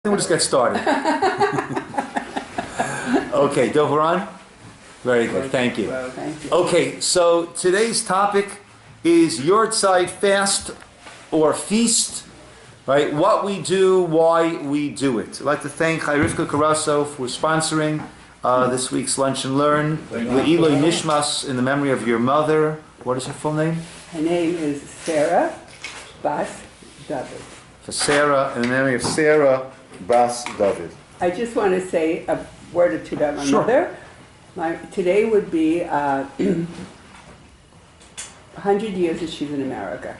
We'll just get started. Okay, Dovaran? Very good, thank you. Well, thank you. Okay, so today's topic is Yahrtzeit, fast or feast, right? What we do, why we do it. I'd like to thank Rivka Carasso for sponsoring this week's Lunch and Learn. Le'iloi Nishmas, in the memory of your mother. What is her full name? Her name is Sarah Beth David. For Sarah, in the memory of Sarah Bas David. I just want to say a word or two about my Sure. mother. Today would be 100 years that she's in America.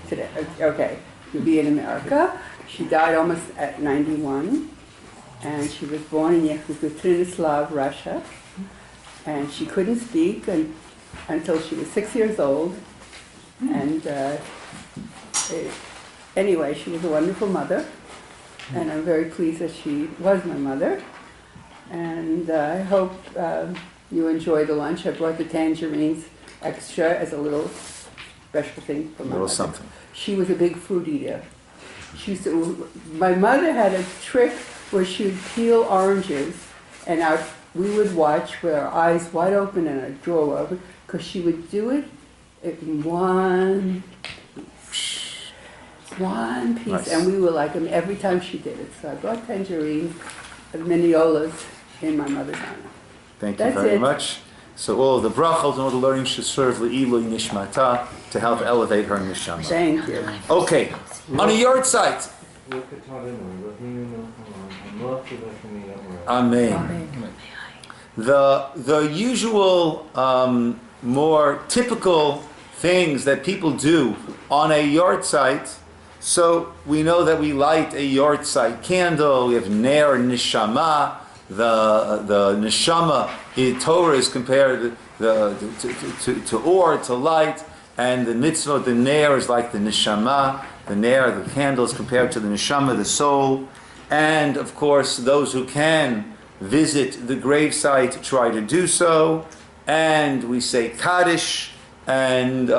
Today, okay, would be in America. She died almost at 91, and she was born in Yahrtzeit, Russia, and she couldn't speak until she was 6 years old, and anyway, she was a wonderful mother. And I'm very pleased that she was my mother. And I hope you enjoy the lunch. I brought the tangerines extra as a little special thing for my mother. Something. She was a big fruit eater. My mother had a trick where she would peel oranges, and we would watch with our eyes wide open and our jaw open, because she would do it in one piece, Nice. and we were like them every time she did it. So I brought tangerines and miniolas in my mother's honor. Thank you That's very it. much. So all of the brachos and all the learning should serve Le'iloi Nishmata to help elevate her neshama. Thank you. Okay, on a Yahrtzeit. Amen. The usual, more typical things that people do on a Yahrtzeit. So we know that we light a Yahrtzeit candle. We have Ner Neshama. The Neshama in Torah is compared to or, to light, and the mitzvah, the Ner, is like the Neshama. The Ner, the candle, is compared to the Neshama, the soul. And of course, those who can visit the gravesite try to do so. And we say Kaddish and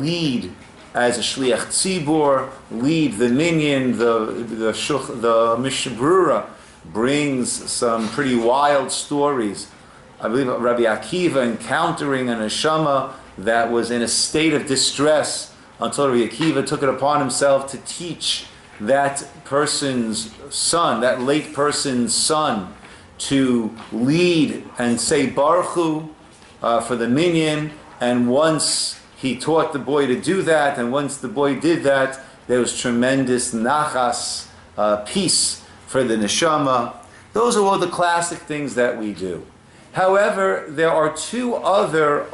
lead as a shliach tzibur, lead the minyan. The Mishnah brings some pretty wild stories. I believe Rabbi Akiva encountering a neshama that was in a state of distress until Rabbi Akiva took it upon himself to teach that person's son, that late person's son, to lead and say Baruch Hu for the minyan. And once he taught the boy to do that, and once the boy did that, there was tremendous nachas, peace for the neshama. Those are all the classic things that we do. However, there are two other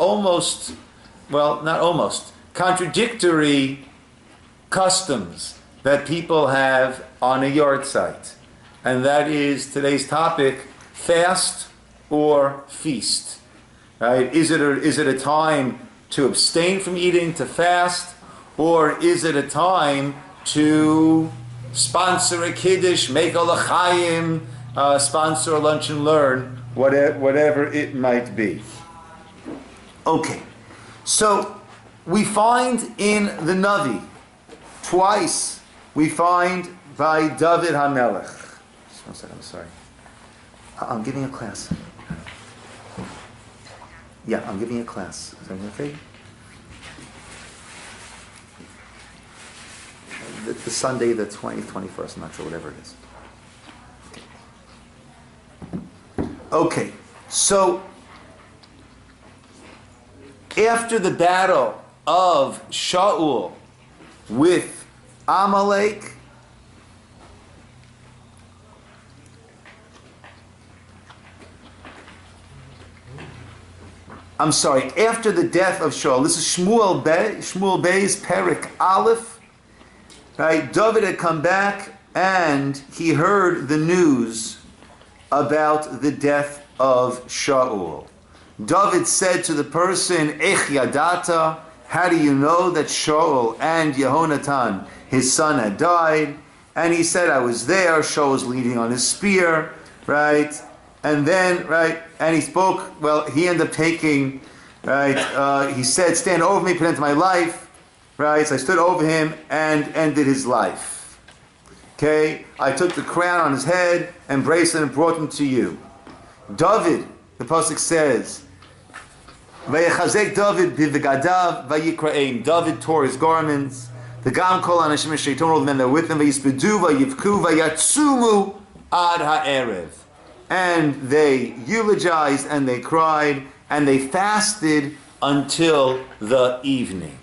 contradictory customs that people have on a Yahrtzeit. And that is today's topic, fast or feast. Right? Is it a time to abstain from eating, to fast, or is it a time to sponsor a kiddush, make a l'chaim, sponsor a lunch and learn, whatever it might be? Okay, so we find in the Navi, twice we find by David HaMelech. Just 1 second, I'm sorry. I'm giving a class. Yeah, I'm giving a class. Is that okay? The Sunday, the 20th, 21st, I'm not sure, whatever it is. Okay, so after the battle of Shaul with Amalek, after the death of Shaul, this is Shmuel Bey's Perik Aleph, right? David had come back and he heard the news about the death of Shaul. David said to the person, Ech Yadata, how do you know that Shaul and Yehonatan, his son, had died? And he said, I was there. Shaul was leaning on his spear, right? And then, right, and he spoke, well, he ended up taking, right, he said, stand over me, put into my life, right? So I stood over him and ended his life. Okay, I took the crown on his head and bracelet and brought them to you. David, the pasuk says, Vayechazek David bivgadav vayikraim. David tore his garments. The gam kol anashim sheiton, all the men that were with him, vayispedu vayivku vayatsumu ad ha'erev. And they eulogized and they cried and they fasted until the evening.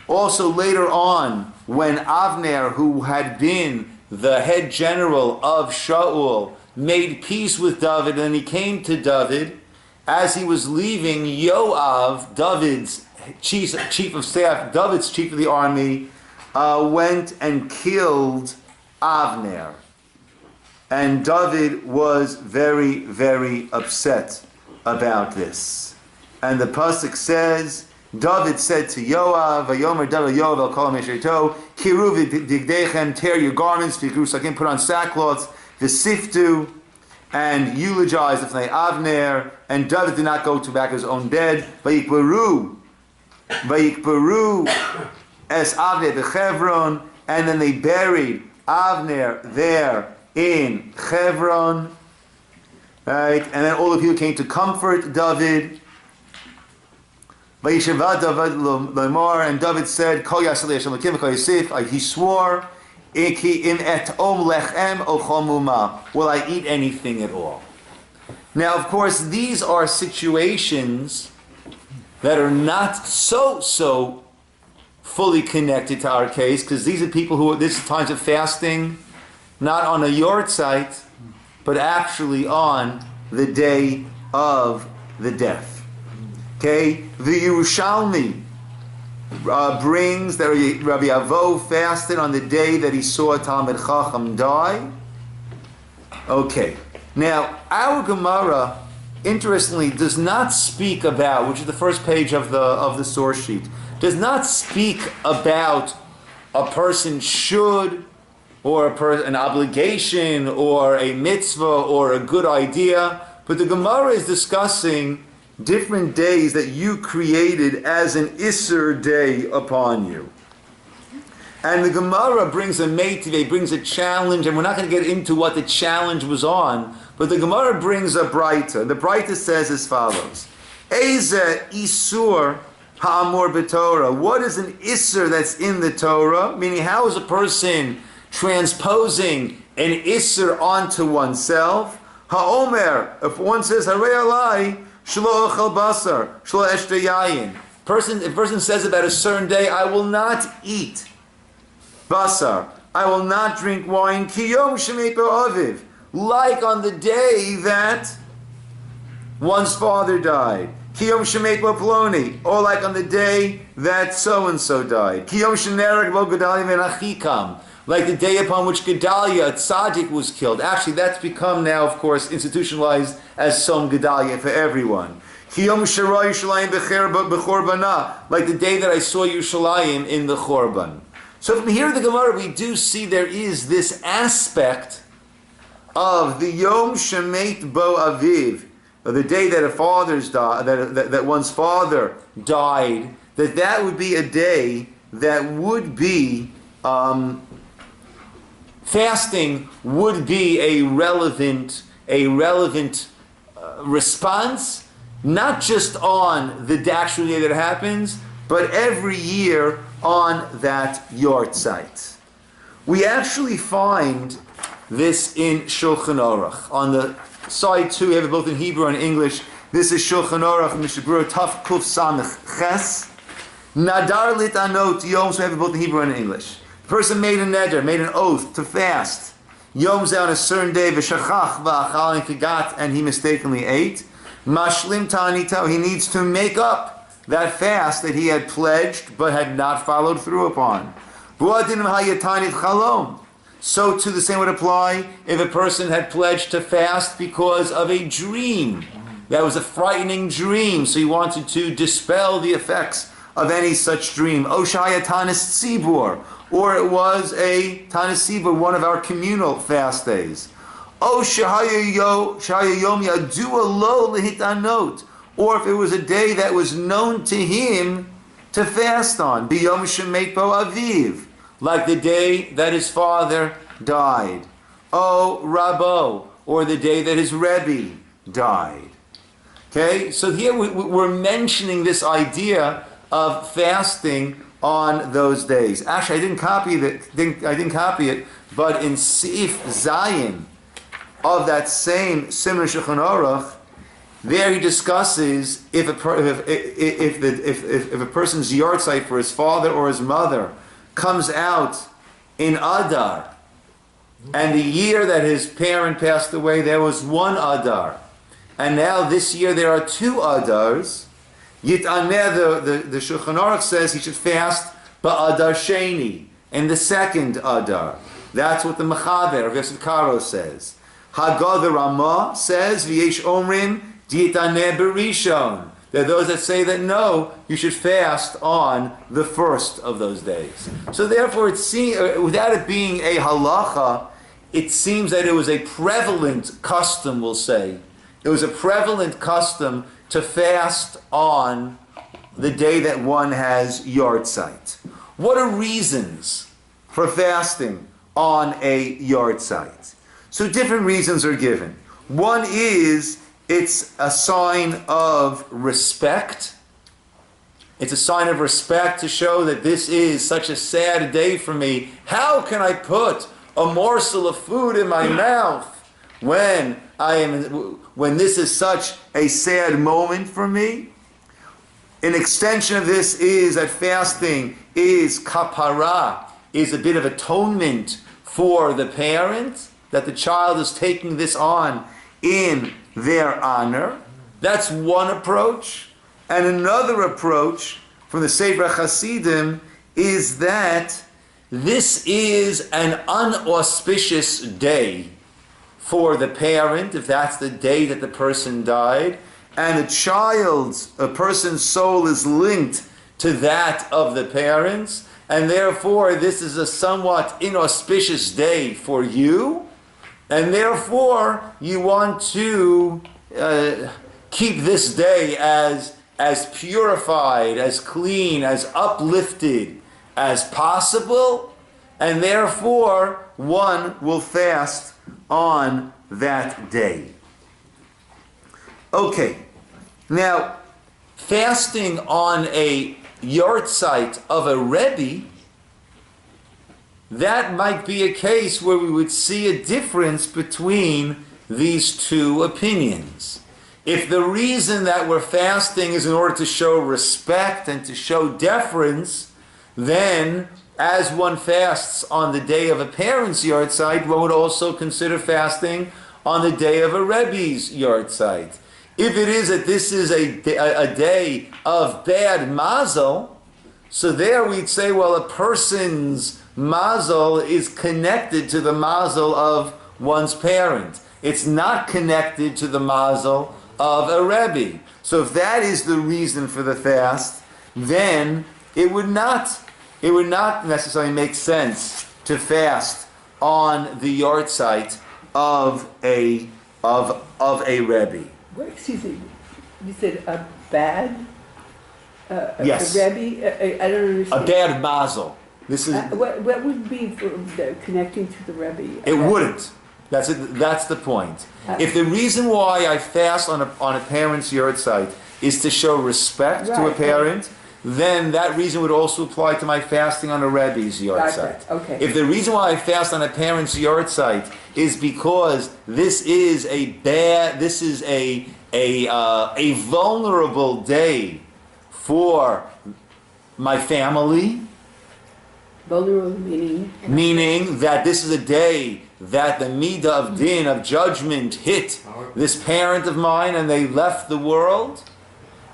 Also later on, when Avner, who had been the head general of Shaul, made peace with David, and he came to David, as he was leaving, Yoav, David's chief of staff, David's chief of the army, went and killed Avner. And David was very, very upset about this. And the pasuk says, David said to Yoav, Vayomer David Yoav el kol mesheto, kiru v'digdechem, tear your garments, v'kru sakim, put on sackcloths, v'siftu, and eulogize the Fnei Avner. And David did not go to back his own bed. Vayikbaru es Avner b'Chevron, and then they buried Avner there in Chevron. Right, and then all the people came to comfort David. Vayishavad David Lamar, and David said, Kol Yaseh Hashem Elokim Kol Yosef. He swore, Iki im et om lechem ochomuma. Will I eat anything at all? Now, of course, these are situations that are not so fully connected to our case, because these are people who, this is times of fasting, not on a Yahrtzeit, but actually on the day of the death. Okay, the Yerushalmi brings that Rabbi Avo fasted on the day that he saw Talmid Chacham die. Okay, now our Gemara, interestingly, does not speak about, which is the first page of the source sheet, does not speak about a person should, or an obligation, or a mitzvah, or a good idea, but the Gemara is discussing different days that you created as an Isser day upon you. And the Gemara brings a meitiv, brings a challenge, and we're not going to get into what the challenge was on, but the Gemara brings a Breita. The Breita says as follows: Eze Isur ha'amor b'Torah. What is an Isser that's in the Torah? Meaning, how is a person transposing an Isser onto oneself? Ha'omer, if one says, Harei alai, Shlo ochel basar, shlo eshte yayin. If a person says about a certain day, I will not eat basar, I will not drink wine, ki yom shemei aviv, like on the day that one's father died. Ki yom shemei ploni, or like on the day that so-and-so died. Ki yom shenereg bo Gedalia ben Achikam, like the day upon which Gedalia, tzaddik, was killed. Actually, that's become now, of course, institutionalized as Som Gedalia for everyone. Kiyom Shara Yushalayim b'Chorbana, like the day that I saw Yushalayim in the Chorban. So from here in the Gemara, we do see there is this aspect of the Yom Shemet Bo Aviv, the day that a father's died, that one's father died, that would be a day that would be fasting would be a relevant response, not just on the actual day that it happens, but every year on that Yahrtzeit. We actually find this in Shulchan Aruch. On the side 2, we have it both in Hebrew and English. This is Shulchan Aruch, Mishnah Berurah, Taf Kuf Samech Ches. Nadar lit anot yom, so we have it both in Hebrew and in English. The person made a neder, made an oath to fast. Yom Zeh on a certain day, v'shachach v'achal, and forgot, and he mistakenly ate. Mashlim ta'anito, he needs to make up that fast that he had pledged but had not followed through upon. V'adinim hayatanit chalom. So too the same would apply if a person had pledged to fast because of a dream. That was a frightening dream, so he wanted to dispel the effects of any such dream. Oshaya Tanis Tzibur, or it was a Tanis Tzibur, one of our communal fast days. Oshaya Yom Yadua Lo Lehitanot, or if it was a day that was known to him to fast on. B'Yom Shemet Bo Aviv, like the day that his father died. O Rabbo, or the day that his Rebbe died. Okay, so here we're mentioning this idea of fasting on those days. Actually, I didn't copy it, but in Sif Zayin of that same Ciner Shulchan Aruch, there he discusses if a person's Yahrtzeit for his father or his mother comes out in Adar, and the year that his parent passed away, there was one Adar, and now this year there are two Adars. Yitaneh, the Shulchan Aruch says he should fast ba'Adar Sheni, in the second Adar. That's what the Mechaber of Yosef Karo says. Haggadah the Ramah says, V'yesh omrim Yitaneh berishon. There are those that say that no, you should fast on the first of those days. So therefore, without it being a halacha, it seems that it was a prevalent custom, we'll say. It was a prevalent custom to fast on the day that one has Yahrtzeit. What are reasons for fasting on a Yahrtzeit? So different reasons are given. One is it's a sign of respect. It's a sign of respect to show that this is such a sad day for me. How can I put a morsel of food in my mouth when this is such a sad moment for me? An extension of this is that fasting is kapara, is a bit of atonement for the parent, that the child is taking this on in their honor. That's one approach. And another approach from the Sefer Hasidim is that this is an unauspicious day for the parent, if that's the day that the person died, and a person's soul is linked to that of the parents, and therefore this is a somewhat inauspicious day for you, and therefore you want to keep this day as purified, as clean, as uplifted as possible, and therefore one will fast on that day. Okay, now fasting on a Yahrtzeit of a Rebbe, that might be a case where we would see a difference between these two opinions. If the reason that we're fasting is in order to show respect and to show deference, then as one fasts on the day of a parent's Yahrtzeit, one would also consider fasting on the day of a Rebbe's Yahrtzeit. If it is that this is a day of bad mazel, so there we'd say, well, a person's mazel is connected to the mazel of one's parent. It's not connected to the mazel of a Rebbe. So if that is the reason for the fast, then it would not necessarily make sense to fast on the Yahrtzeit of a Rebbe. Wait, excuse me, you said a bad? Yes. A Rebbe? I don't understand. A bad mazel. This is what would be for connecting to the Rebbe? It wouldn't. That's it. That's the point. If the reason why I fast on a parent's Yahrtzeit is to show respect to a parent, then that reason would also apply to my fasting on a Rebbe's Yahrtzeit. Gotcha. Okay. If the reason why I fast on a parent's Yahrtzeit is because this is a vulnerable day for my family. Vulnerable meaning? Meaning that this is a day that the midah of din, of judgment, hit this parent of mine and they left the world.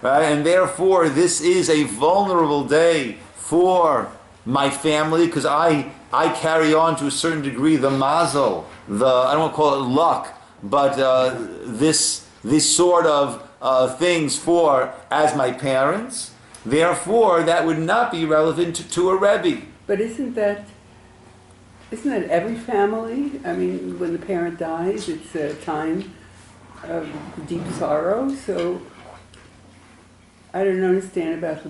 Right? And therefore this is a vulnerable day for my family because I carry on to a certain degree the mazel, I don't want to call it luck, but this sort of things as my parents. Therefore that would not be relevant to a Rebbe. But isn't that every family? I mean, when the parent dies, it's a time of deep sorrow. So I don't understand about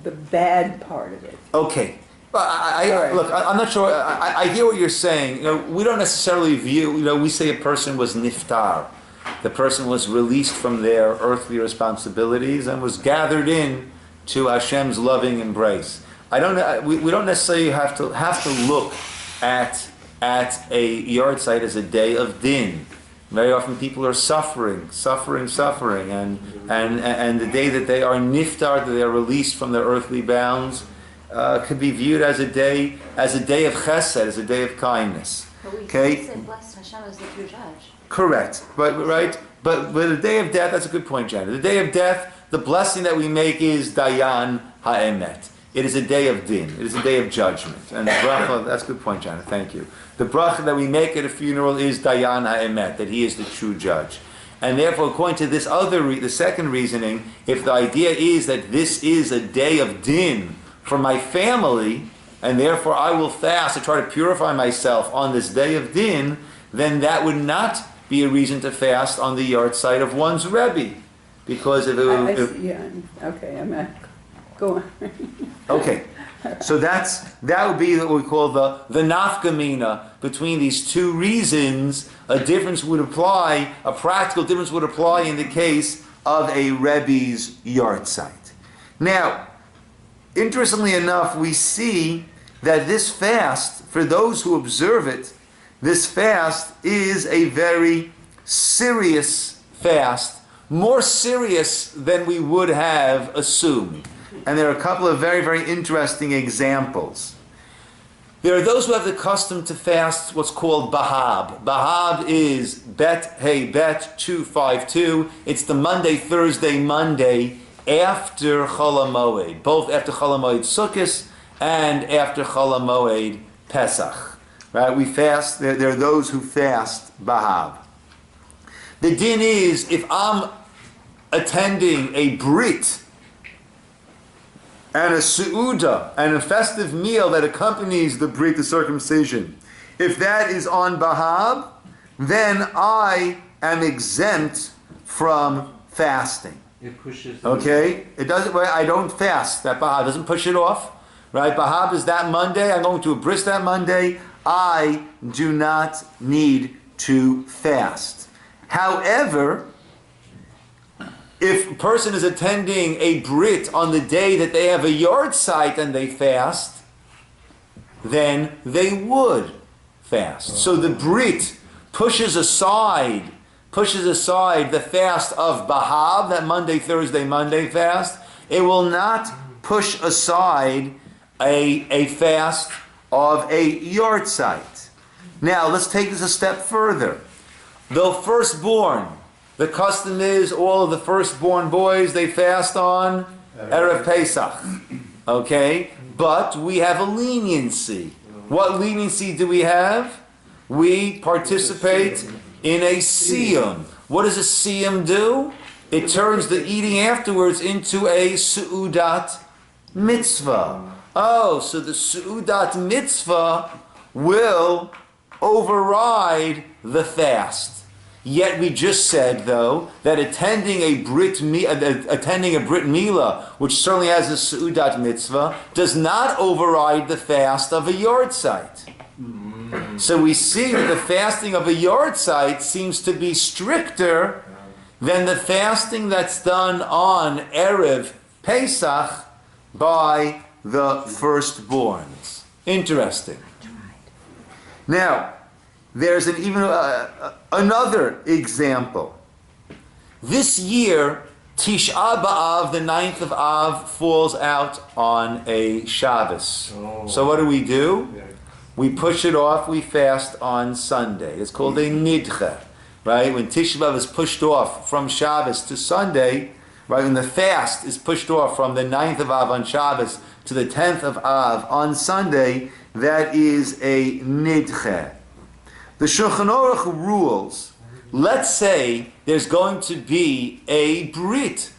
the bad part of it. Okay. All right. Look, I'm not sure. I hear what you're saying. We don't necessarily view. We say a person was niftar, the person was released from their earthly responsibilities and was gathered in to Hashem's loving embrace. I don't. We don't necessarily have to look at a Yahrtzeit as a day of din. Very often people are suffering, and the day that they are niftar, that they are released from their earthly bounds, could be viewed as a day of chesed, as a day of kindness. But we Okay. say blessed Hashem is the true judge. Correct, but the day of death. That's a good point, Janet. The day of death, the blessing that we make is dayan ha'emet. It is a day of din. It is a day of judgment. And the bracha, that's a good point, Janet. Thank you. The bracha that we make at a funeral is dayan ha'emet, that he is the true judge. And therefore, according to this the second reasoning, if the idea is that this is a day of din for my family, and therefore I will fast to try to purify myself on this day of din, then that would not be a reason to fast on the Yahrtzeit of one's Rebbe. Because if it would... Go on. Okay, so that would be what we call the nafkamina between these two reasons. A difference would apply, a practical difference would apply in the case of a Rebbe's Yahrtzeit. Now, interestingly enough, we see that this fast, for those who observe it, this fast is a very serious fast, more serious than we would have assumed. And there are a couple of very, very interesting examples. There are those who have the custom to fast what's called Bahab. Bahab is Bet 252. It's the Thursday, Monday after Chol HaMoed, both after Chol HaMoed Sukkos and after Chol HaMoed Pesach. Right? We fast. There are those who fast Bahab. The din is, if I'm attending a Brit and a Su'uda and a festive meal that accompanies the Brit, the circumcision, if that is on Bahab, then I am exempt from fasting. It pushes. Okay? It doesn't. I don't fast. That Bahab doesn't push it off. Right? Bahab is that Monday. I'm going to a bris that Monday. I do not need to fast. However, if a person is attending a brit on the day that they have a Yahrtzeit and they fast, then they would fast. So the brit pushes aside the fast of Bahab, that Monday, Thursday, Monday fast. It will not push aside a fast of a Yahrtzeit. Now, let's take this a step further. The firstborn, the custom is all of the firstborn boys, they fast on Erev Pesach. Okay? But we have a leniency. What leniency do we have? We participate in a siyum. What does a siyum do? It turns the eating afterwards into a su'udat mitzvah. Oh, so the su'udat mitzvah will override the fast. Yet we just said, though, that attending a brit milah, which certainly has a su'udat mitzvah, does not override the fast of a Yahrtzeit. So we see that the fasting of a Yahrtzeit seems to be stricter than the fasting that's done on Erev Pesach by the firstborns. Interesting. Now, there's another example. This year, Tish'a B'Av, the 9th of Av, falls out on a Shabbos. So what do? We push it off, we fast on Sunday. It's called a Nidche. Right? When Tish'a B'Av is pushed off from Shabbos to Sunday, right? When the fast is pushed off from the 9th of Av on Shabbos to the 10th of Av on Sunday, that is a Nidche. The Shulchan Aruch rules, let's say there's going to be a Brit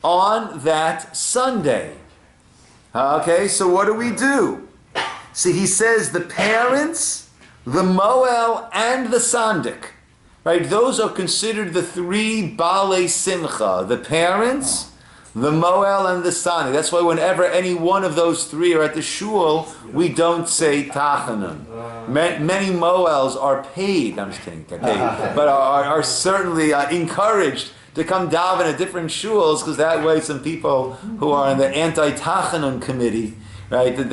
on that Sunday. Okay, so what do? See, he says the parents, the Moel, and the Sandik, right? Those are considered the three Baalei Simcha. The parents, the Moel and the Sani. That's why whenever any one of those three are at the shul, we don't say Tachanun. Many Moels are paid, I'm just kidding, they're paid, but are certainly encouraged to come daven at different shuls, because that way some people who are in the anti-Tachanun committee, right, that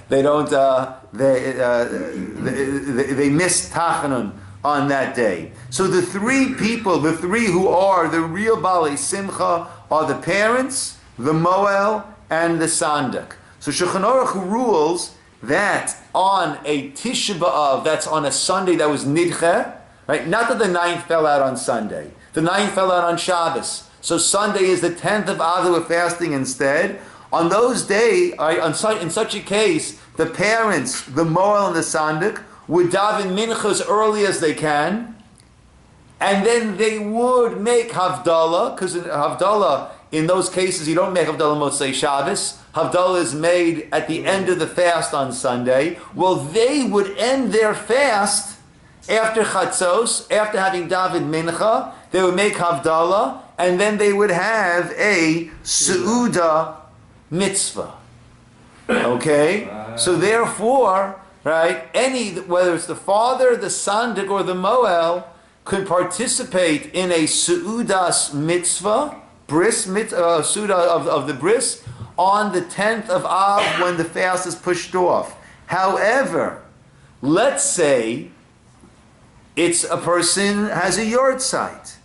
they don't they miss Tachanun on that day. So the three people, the three who are the real Balei Simcha, are the parents, the Moel, and the Sandak. So Shulchan Aruch rules that on a Tisha B'Av, that's on a Sunday that was Nidche, right? Not that the 9th fell out on Sunday. The 9th fell out on Shabbos. So Sunday is the 10th of Av that we're fasting instead. On those days, in such a case, the parents, the Moel and the Sandak, would daven mincha as early as they can, and then they would make Havdalah, because Havdalah, in those cases, you don't make Havdalah Motzei Shabbos. Havdalah is made at the end of the fast on Sunday. Well, they would end their fast after Chatzos, after having daven mincha. They would make Havdalah, and then they would have a Seudah mitzvah. Okay? So therefore, right, whether it's the father, the sandik, or the moel, could participate in a Seudas mitzvah, Seudah of the bris, on the 10th of Av when the fast is pushed off. However, let's say it's a person has a Yahrtzeit.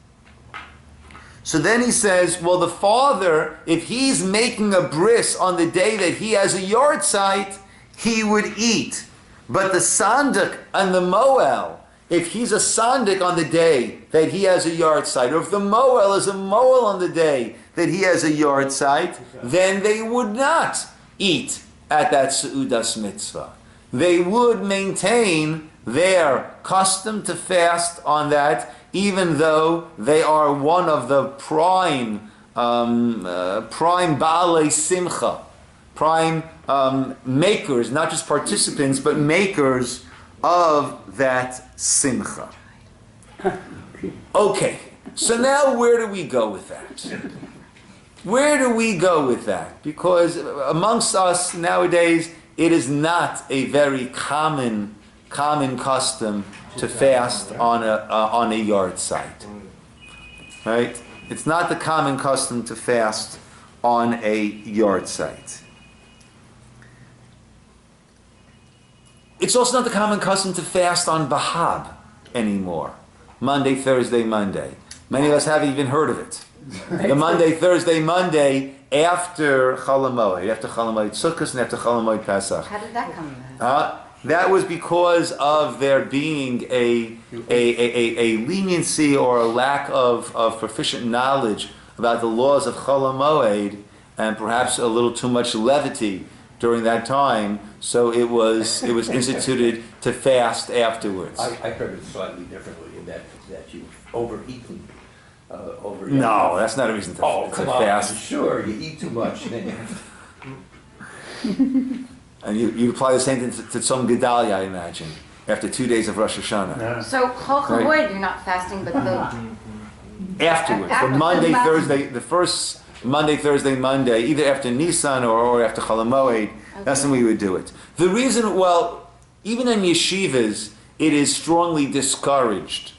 So then he says, well, the father, if he's making a bris on the day that he has a Yahrtzeit, he would eat. But the sandik and the moel, if he's a sandik on the day that he has a Yahrtzeit, or if the moel is a moel on the day that he has a Yahrtzeit, then they would not eat at that Seudas mitzvah. They would maintain their custom to fast on that, even though they are one of the prime Baalei Simcha, prime makers, not just participants, but makers of that Simcha. Okay, so now where do we go with that? Where do we go with that? Because amongst us nowadays, it is not a very common custom to fast on a Yahrtzeit, right? It's not the common custom to fast on a Yahrtzeit. It's also not the common custom to fast on Bahab anymore. Monday, Thursday, Monday. Many of us haven't even heard of it. The Monday, Thursday, Monday after Chol HaMoed, after Chol HaMoed Sukkot and after Chol HaMoed Pesach. How did that come about? That was because of there being a leniency or a lack of proficient knowledge about the laws of Chol HaMoed, and perhaps a little too much levity during that time. So it was instituted to fast afterwards. I heard it slightly differently in that you've overeaten. No, that's not a reason to fast. Sure, you eat too much. Then you have And you apply the same thing to Tzom Gedalia, I imagine, after 2 days of Rosh Hashanah. Yeah. So Chol HaMoed, you're not fasting, but the Afterwards, the After Monday, the Thursday, the first Monday, Thursday, Monday, either after Nisan or after Chol HaMoed, that's when we would do it. The reason, well, even in yeshivas, it is strongly discouraged.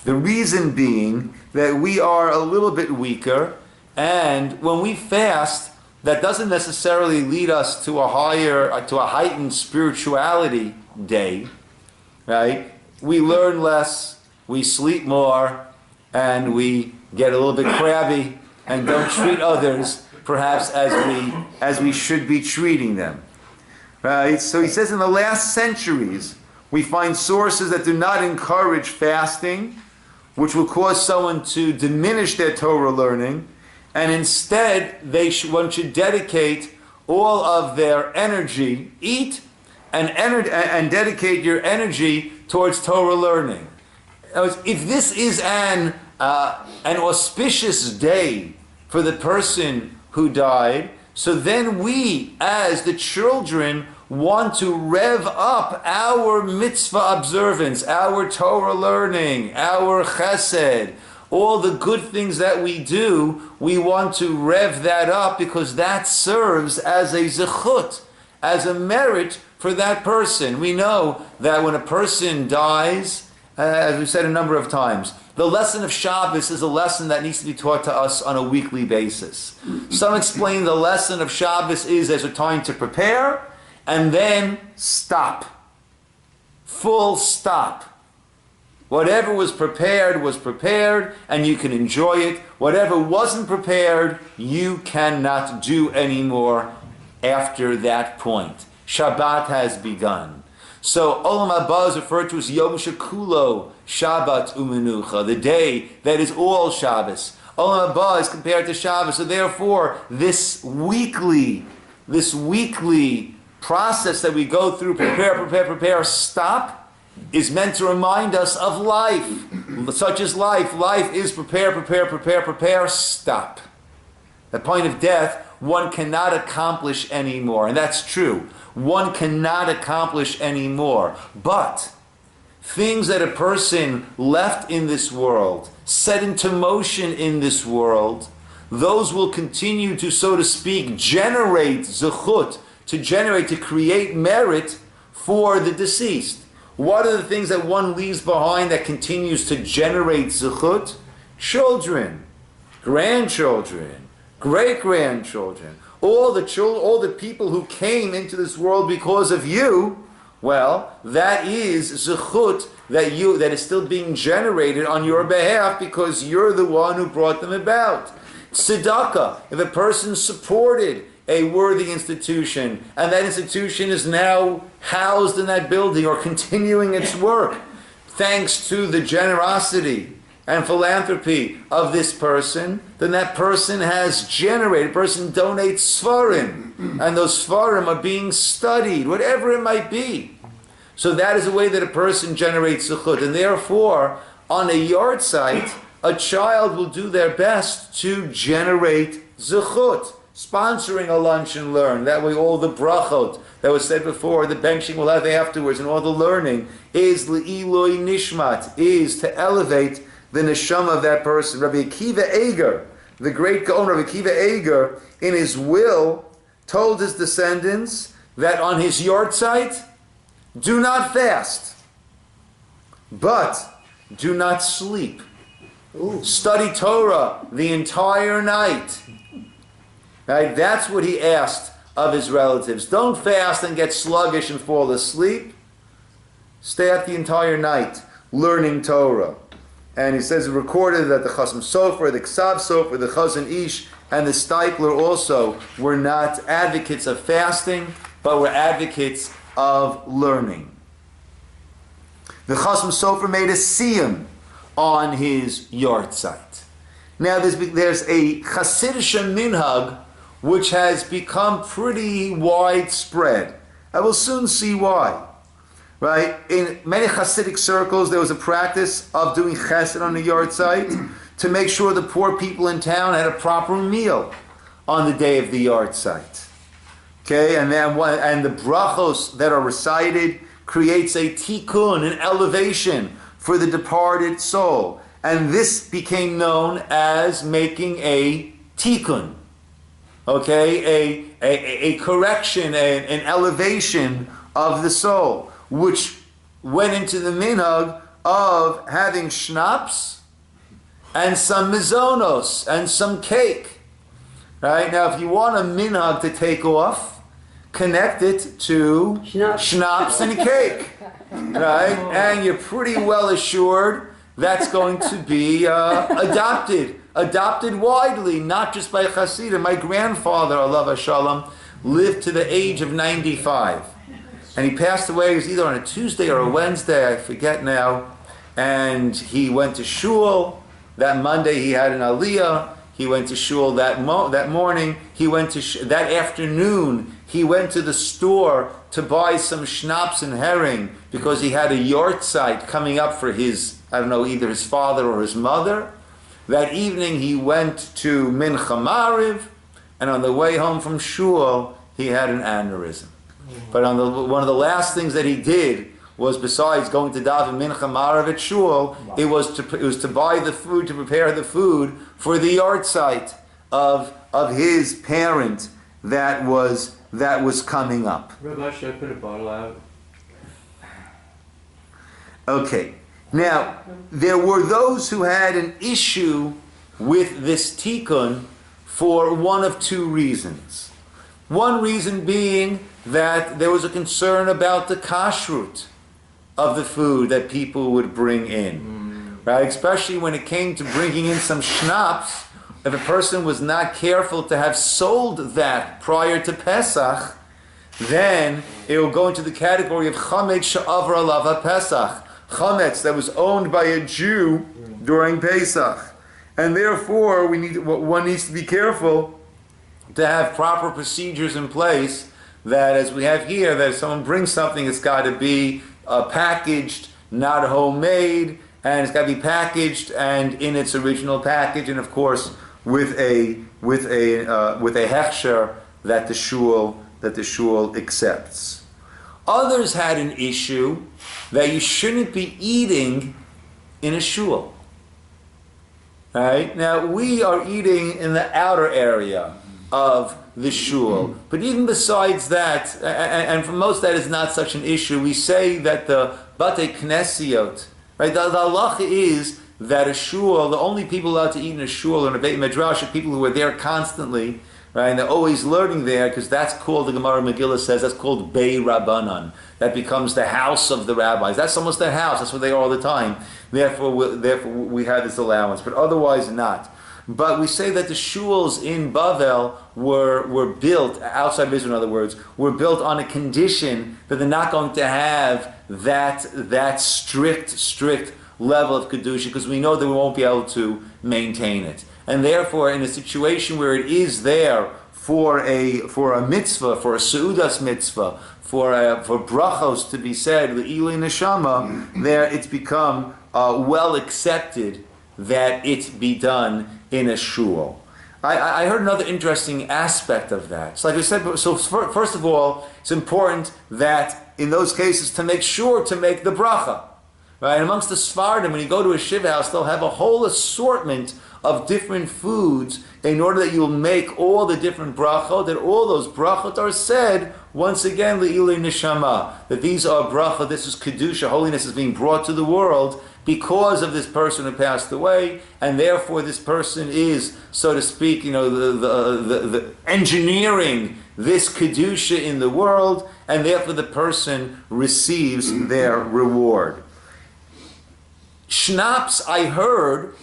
The reason being that we are a little bit weaker, and when we fast, that doesn't necessarily lead us to a heightened spirituality day, right? We learn less, we sleep more, and we get a little bit crabby and don't treat others perhaps as we should be treating them, right? So he says in the last centuries, we find sources that do not encourage fasting, which will cause someone to diminish their Torah learning, and instead one should dedicate all of their energy, eat and dedicate your energy towards Torah learning. If this is an auspicious day for the person who died, so then we, as the children, want to rev up our mitzvah observance, our Torah learning, our chesed, all the good things that we do, we want to rev that up because that serves as a zechut, as a merit for that person. We know that when a person dies, as we've said a number of times, the lesson of Shabbos is a lesson that needs to be taught to us on a weekly basis. Some explain the lesson of Shabbos is as a time to prepare and then stop. Full stop. Whatever was prepared, and you can enjoy it. Whatever wasn't prepared, you cannot do anymore after that point. Shabbat has begun. So Olam Haba is referred to as Yom Shekulo Shabbat Umenucha, the day that is all Shabbos. Olam Haba is compared to Shabbos, so therefore this weekly process that we go through, prepare, stop, is meant to remind us of life. Such as life. Life is prepare, stop. The point of death, one cannot accomplish anymore. And that's true. One cannot accomplish anymore. But things that a person left in this world, set into motion in this world, those will continue to, so to speak, generate zechut, to create merit for the deceased. What are the things that one leaves behind that continues to generate zechut? Children, grandchildren, great-grandchildren, all the people who came into this world because of you. Well, that is zechut that is still being generated on your behalf because you're the one who brought them about. Tzedakah, if a person supported a worthy institution, and that institution is now housed in that building or continuing its work, thanks to the generosity and philanthropy of this person, then that person has generated, a person donates svarim, and those svarim are being studied, whatever it might be. So that is a way that a person generates zechut, and therefore, on a Yahrtzeit, a child will do their best to generate zechut. Sponsoring a lunch and learn. That way all the brachot that was said before, the benching we'll have afterwards, and all the learning is le'iloi nishmat, is to elevate the neshama of that person. Rabbi Akiva Eger, the great Gaon Rabbi Akiva Eger, in his will, told his descendants that on his Yahrtzeit, do not fast, but do not sleep. Study Torah the entire night. Right? That's what he asked of his relatives. Don't fast and get sluggish and fall asleep. Stay up the entire night learning Torah. And he says, recorded that the Chasam Sofer, the Ksav Sofer, the Chazon Ish, and the Stipler also were not advocates of fasting, but were advocates of learning. The Chasam Sofer made a siyum on his Yahrtzeit. Now there's a Hasidic minhag which has become pretty widespread. I will soon see why. Right? In many Hasidic circles, there was a practice of doing chesed on the Yahrtzeit to make sure the poor people in town had a proper meal on the day of the Yahrtzeit. Okay, and the brachos that are recited creates a tikkun, an elevation for the departed soul. And this became known as making a tikkun. Okay, a correction, an elevation of the soul, which went into the minhag of having schnapps and some mizonos and some cake. Right? Now, if you want a minhag to take off, connect it to schnapps and cake. Right? And you're pretty well assured that's going to be adopted widely, not just by Hasidim. My grandfather, alav hashalom, lived to the age of 95. And he passed away, it was either on a Tuesday or a Wednesday, I forget now. And he went to shul. That Monday he had an aliyah. He went to shul that morning. He went to that afternoon. He went to the store to buy some schnapps and herring because he had a Yahrtzeit coming up for his, I don't know, either his father or his mother. That evening he went to Mincha Mariv, and on the way home from shul, he had an aneurysm. But one of the last things that he did was, besides going to daven mincha marav at shul, it was to buy the food, to prepare the food for the Yahrtzeit of his parent that was coming up. Rabbi, should I put a bottle out? Okay. Now, there were those who had an issue with this tikkun for one of two reasons. One reason being that there was a concern about the kashrut of the food that people would bring in, right? Especially when it came to bringing in some schnapps. If a person was not careful to have sold that prior to Pesach, then it will go into the category of chametz she'avra alav Pesach, chametz that was owned by a Jew during Pesach, and therefore one needs to be careful to have proper procedures in place. That, as we have here, that if someone brings something, it's got to be packaged, not homemade, and it's got to be packaged and in its original package, and of course with a hechsher that the shul accepts. Others had an issue that you shouldn't be eating in a shul. Right? Now we are eating in the outer area of the shul, but even besides that, and for most that is not such an issue. We say that the batei knesiot, right? The halacha is that a shul, the only people allowed to eat in a shul or in a beit midrash are people who are there constantly, right? And they're always learning there, because that's called, the Gemara Megillah says, that's called Bei Rabbanan. That becomes the house of the rabbis. That's almost their house. That's where they are all the time. Therefore we have this allowance, but otherwise not. But we say that the shuls in Bavel were built, outside Israel in other words, were built on a condition that they're not going to have that strict level of Kedusha, because we know that we won't be able to maintain it. And therefore, in a situation where it is there for a mitzvah, for a Seudas mitzvah, for brachos to be said, Le'ilei neshama, there it's become well accepted that it be done in a shul. I heard another interesting aspect of that. So like I said, first of all, it's important that in those cases to make sure to make the bracha. Right? Amongst the Sfardim, when you go to a shiva house, they'll have a whole assortment of different foods in order that you'll make all the different brachot, that all those brachot are said, once again, le'ilei neshama, that these are bracha, this is kedusha, holiness is being brought to the world because of this person who passed away, and therefore this person is, so to speak, the engineering this kedusha in the world, and therefore the person receives their reward. Schnapps, I heard,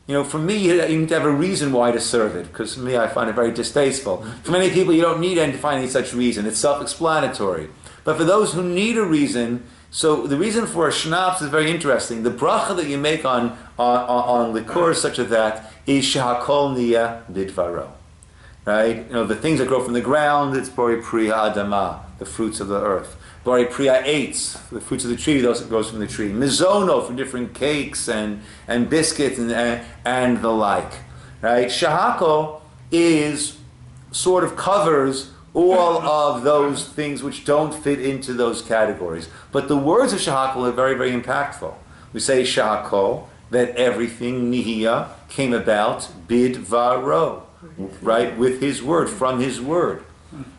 for me, you need to have a reason why to serve it, because for me, I find it very distasteful. For many people, you don't need to find any such reason. It's self-explanatory. But for those who need a reason, so the reason for a schnapps is very interesting. The bracha that you make on liqueur such as that is shehakol niyeh bidvaro. Right? The things that grow from the ground, it's bori pri ha'adama, the fruits of the earth. Bori priya eitz, the fruits of the tree, those that grows from the tree. Mizono, from different cakes and biscuits and the like. Right? Shahako is sort of covers all of those things which don't fit into those categories. But the words of Shahako are very, very impactful. We say Shahako, that everything Nihiyah came about bidvaro, right? With his word, from his word.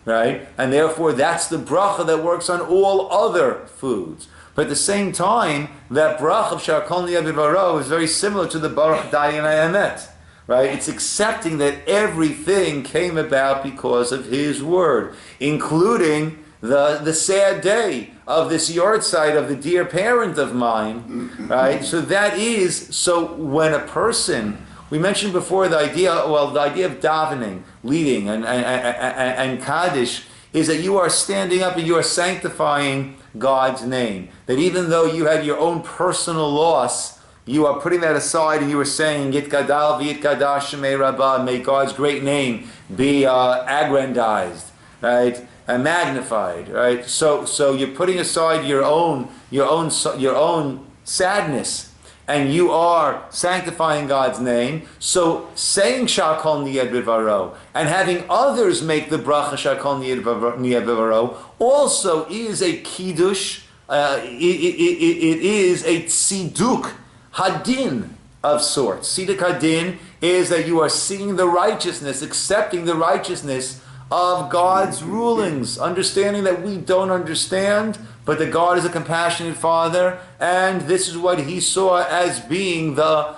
Right? And therefore that's the bracha that works on all other foods. But at the same time, that bracha of Shehakol niyeh bidvaro is very similar to the Baruch Dayan Haemet. Right? It's accepting that everything came about because of his word, including the sad day of this Yahrtzeit of the dear parent of mine. Right? So when a person, we mentioned before the idea of davening, leading, and Kaddish, is that you are standing up and you are sanctifying God's name. That even though you had your own personal loss, you are putting that aside and you are saying, Yit Gadal v'Yit Gadash Shemei Rabbah, may God's great name be aggrandized, right, and magnified, right. So you're putting aside your own sadness, and you are sanctifying God's name. So saying Shehakol niyeh bidvaro and having others make the bracha Shehakol niyeh bidvaro also is a kiddush it is a tziduk hadin of sorts. Tziduk hadin is that you are seeing the righteousness, accepting the righteousness of God's rulings, understanding that we don't understand, but that God is a compassionate Father, and this is what He saw as being the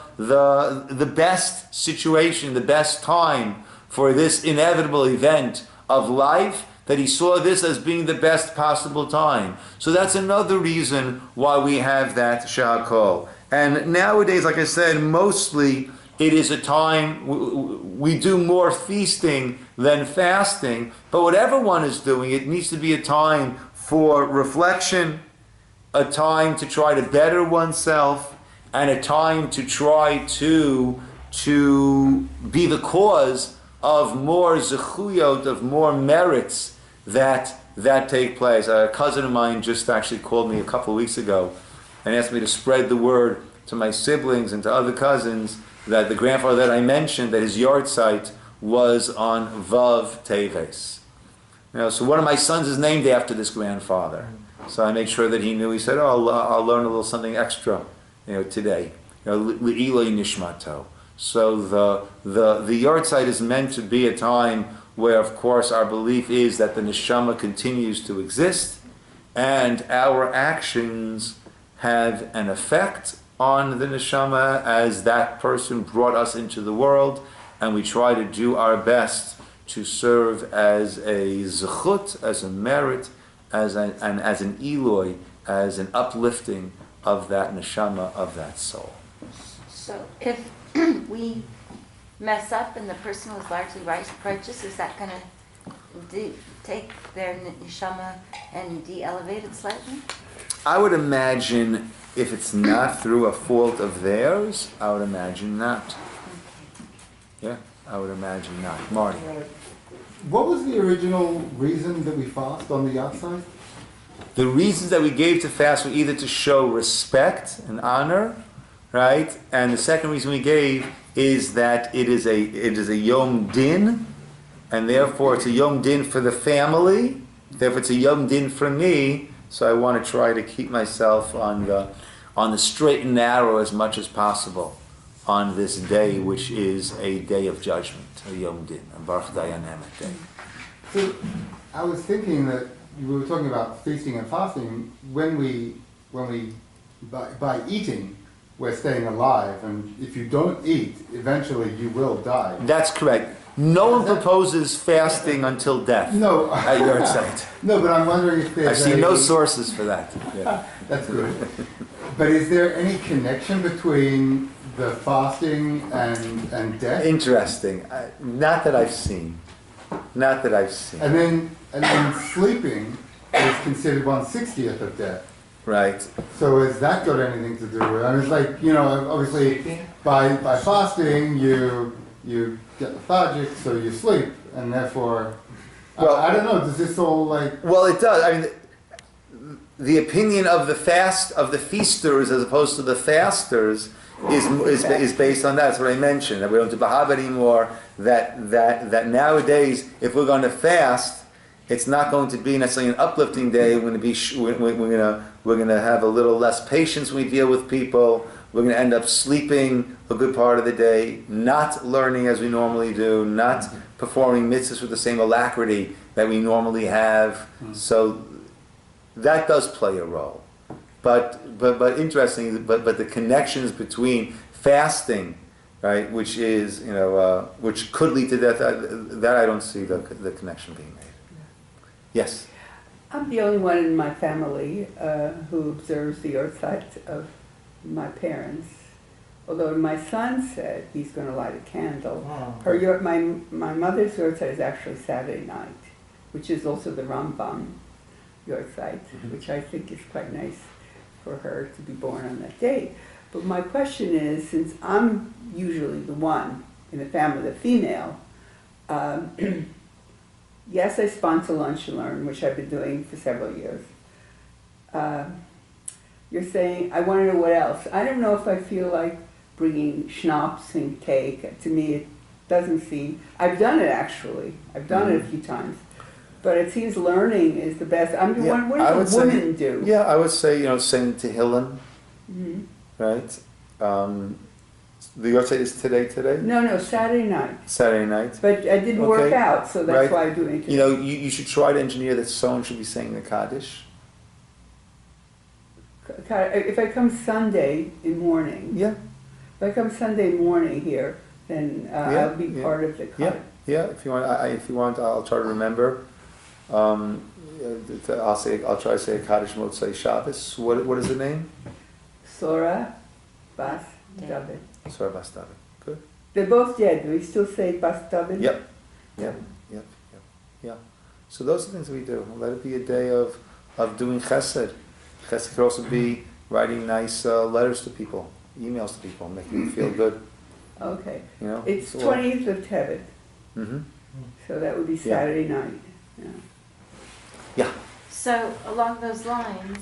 best situation, the best time for this inevitable event of life, that He saw this as being the best possible time. So that's another reason why we have that Sha'akol. And nowadays, like I said, mostly it is a time, we do more feasting than fasting, but whatever one is doing, it needs to be a time for reflection, a time to try to better oneself, and a time to try to be the cause of more zechuyot, of more merits that take place. A cousin of mine just actually called me a couple of weeks ago and asked me to spread the word to my siblings and to other cousins that the grandfather that I mentioned, that his Yahrtzeit was on Vav Teves. So one of my sons is named after this grandfather. So I made sure that he knew. He said, "Oh, I'll learn a little something extra, today." Le'iloi nishmato. So the Yahrtzeit is meant to be a time where, of course, our belief is that the neshama continues to exist, and our actions have an effect on the neshama as that person brought us into the world, and we try to do our best to serve as a zechut, as a merit, as an eloi, as an uplifting of that neshama, of that soul. So if we mess up and the person was largely righteous, is that going to take their neshama and de-elevate it slightly? I would imagine if it's not through a fault of theirs, I would imagine not. Yeah, I would imagine not. Marty. What was the original reason that we fast on the Yahrtzeit? The reasons that we gave to fast were either to show respect and honor, right? And the second reason we gave is that it is a Yom Din, and therefore it's a Yom Din for the family. Therefore it's a Yom Din for me. So I want to try to keep myself on the straight and narrow as much as possible on this day, which is a day of judgment, a Yom Din, a Baruch Dayan Emet day. So I was thinking that we were talking about feasting and fasting. When we by eating, we're staying alive, and if you don't eat, eventually you will die. That's correct. No one proposes fasting until death. No. At Yahrtzeit. No, but I'm wondering if there's I've seen no sources for that. Yeah. That's good. But is there any connection between the fasting and death? Interesting. Not that I've seen. Not that I've seen. And then sleeping is considered 1/60th of death. Right. So has that got anything to do with it? I mean, it's like, obviously by fasting you get lethargic, so you sleep, and therefore, well, I don't know, does this all like... Well, it does. I mean, the opinion of the feasters as opposed to the fasters is based on that. That's what I mentioned, that we don't do Bahab anymore, that nowadays, if we're going to fast, it's not going to be necessarily an uplifting day. We're going to have a little less patience when we deal with people. We're going to end up sleeping a good part of the day, not learning as we normally do, not performing mitzvahs with the same alacrity that we normally have. So that does play a role. But interestingly, but the connections between fasting, right, which is which could lead to death, that I don't see the connection being made. Yes. I'm the only one in my family who observes the Yahrtzeit of my parents. Although my son said he's going to light a candle. My mother's Yahrtzeit is actually Saturday night, which is also the Rambam Yahrtzeit, which I think is quite nice for her to be born on that day. But my question is, since I'm usually the one in the family, the female, yes, I sponsor Lunch and Learn, which I've been doing for several years. You're saying, I want to know what else. I don't know if I feel like bringing schnapps and cake. To me, it doesn't seem... I've done it, actually. I've done it a few times. But it seems learning is the best. I mean, Yeah, what I would does a say- woman do? Yeah, I would say, saying Tehillim, Mhm. right? The Yahrtzeit is today? No, Saturday night. Saturday night. But I didn't work Okay. out, so that's Right. why I'm doing it. You should try to engineer that someone should be saying the Kaddish. If I come Sunday in morning, Yeah, if I come Sunday morning here, then Yeah, I'll be yeah. part of the yeah, yeah. If you want, I'll try to remember. I'll try to say a Kaddish Motzei Shabbos. What is the name? Sora, Bas, David. Sorry, Bas David. Good. They're both dead. Do we still say Bas David? Yep. Yeah. So those are things we do. Let it be a day of doing chesed. Chesed could also be writing nice letters to people, emails to people, making them feel good. Okay. It's so- 20th of Tevet, Mhm. so that would be Yeah. Saturday night. Yeah. Yeah. So along those lines,